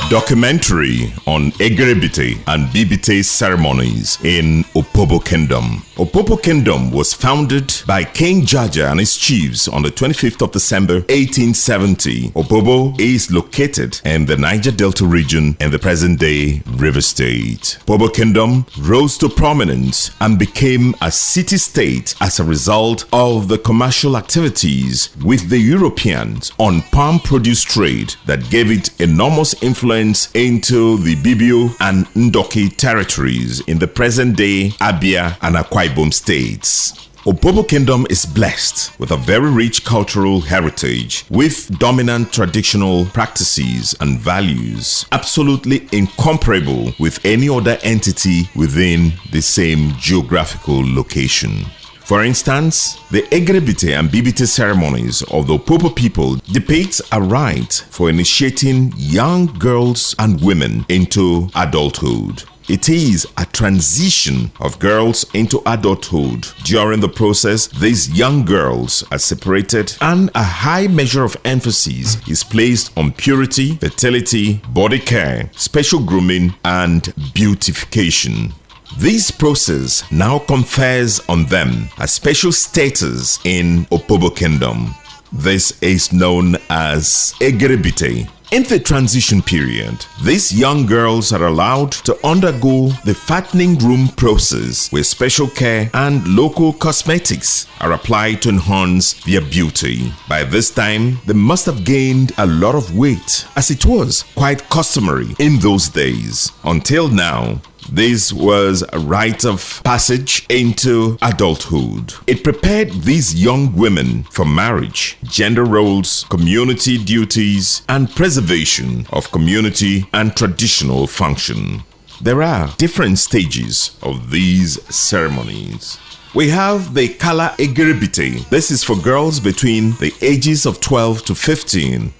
Documentary on Egerebite and Bibite ceremonies in Opobo Kingdom. Opobo Kingdom was founded by King Jaja and his chiefs on the 25th of December 1870. Opobo is located in the Niger Delta region in the present-day River State. Opobo Kingdom rose to prominence and became a city-state as a result of the commercial activities with the Europeans on palm produce trade that gave it enormous influence into the Bibio and Ndoki territories in the present-day Abia and Akwa Ibom states. Opobo Kingdom is blessed with a very rich cultural heritage with dominant traditional practices and values, absolutely incomparable with any other entity within the same geographical location. For instance, the Egerebite and Bibite ceremonies of the Opobo people depicts a rite for initiating young girls and women into adulthood. It is a transition of girls into adulthood. During the process, these young girls are separated and a high measure of emphasis is placed on purity, fertility, body care, special grooming, and beautification. This process now confers on them a special status in Opobo Kingdom. This is known as Egerebite. In the transition period, these young girls are allowed to undergo the fattening room process where special care and local cosmetics are applied to enhance their beauty. By this time, they must have gained a lot of weight, as it was quite customary in those days. Until now, this was a rite of passage into adulthood. It prepared these young women for marriage, gender roles, community duties, and preservation of community and traditional function. There are different stages of these ceremonies. We have the Kala Egerebite. This is for girls between the ages of 12 to 15.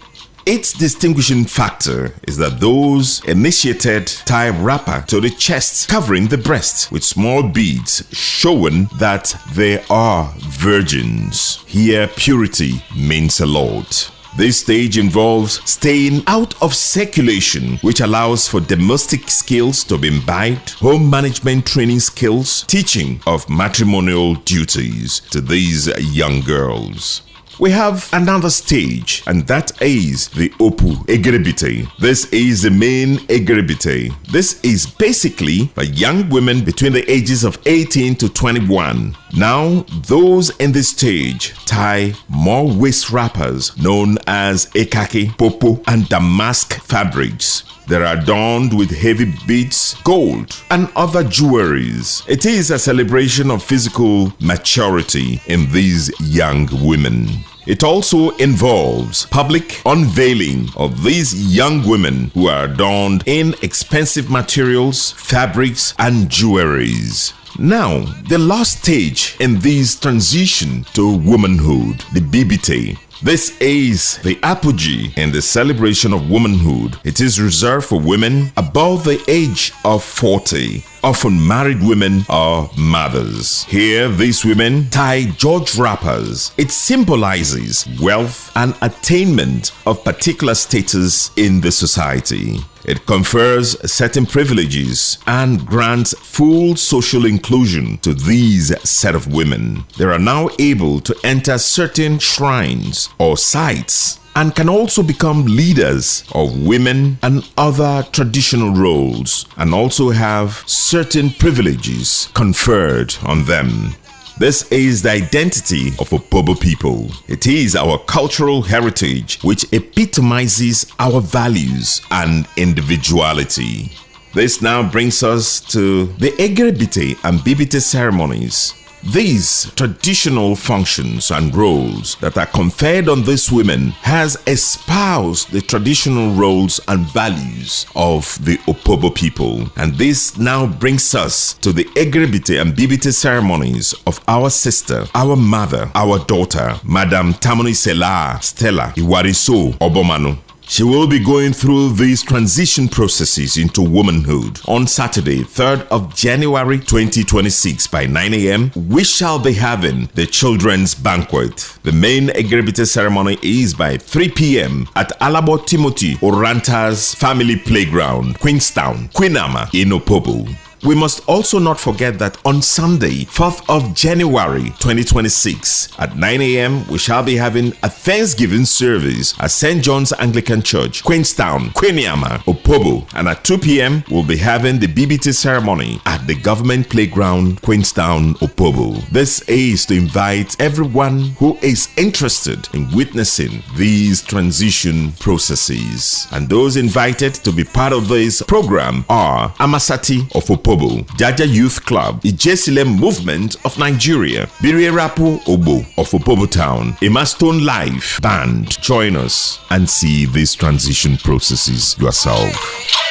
Its distinguishing factor is that those initiated tie wrapper to the chest covering the breast with small beads showing that they are virgins. Here, purity means a lot. This stage involves staying out of circulation, which allows for domestic skills to be imbibed, home management training skills, teaching of matrimonial duties to these young girls. We have another stage, and that is the Opu Egerebite. This is the main Egerebite. This is basically for young women between the ages of 18 to 21. Now, those in this stage tie more waist wrappers known as ekaki, popo, and damask fabrics. They are adorned with heavy beads, gold, and other jewelries. It is a celebration of physical maturity in these young women. It also involves public unveiling of these young women who are adorned in expensive materials, fabrics, and jewelries. Now, the last stage in this transition to womanhood, the Bibite. This is the apogee in the celebration of womanhood. It is reserved for women above the age of 40. Often married women are mothers. Here, these women tie George wrappers. It symbolizes wealth and attainment of particular status in the society. It confers certain privileges and grants full social inclusion to these set of women. They are now able to enter certain shrines or sites and can also become leaders of women and other traditional roles, and also have certain privileges conferred on them. This is the identity of Opobo people. It is our cultural heritage which epitomizes our values and individuality. This now brings us to the Egerebite and Bibite ceremonies. These traditional functions and roles that are conferred on these women has espoused the traditional roles and values of the Opobo people. And this now brings us to the Egerebite and Bibite ceremonies of our sister, our mother, our daughter, Madam Tamonisela Stella Iwariso Obomanu. She will be going through these transition processes into womanhood. On Saturday, 3rd of January 2026 by 9 a.m., we shall be having the children's banquet. The main Egerebite ceremony is by 3 p.m. at Alabo Timothy Oranta's family playground, Queenstown, Queenama in Opobo. We must also not forget that on Sunday, 4th of January 2026 at 9 a.m. we shall be having a Thanksgiving service at St. John's Anglican Church, Queenstown, Queenama, Opobo, and at 2 p.m. we'll be having the Bibite ceremony at the Government Playground, Queenstown, Opobo. This is to invite everyone who is interested in witnessing these transition processes. And those invited to be part of this program are Amasati of Opobo, Jaja Youth Club, Ijesile Movement of Nigeria, Birierapo Obo of Opobo Town, Emastone Life Band. Join us and see these transition processes yourself.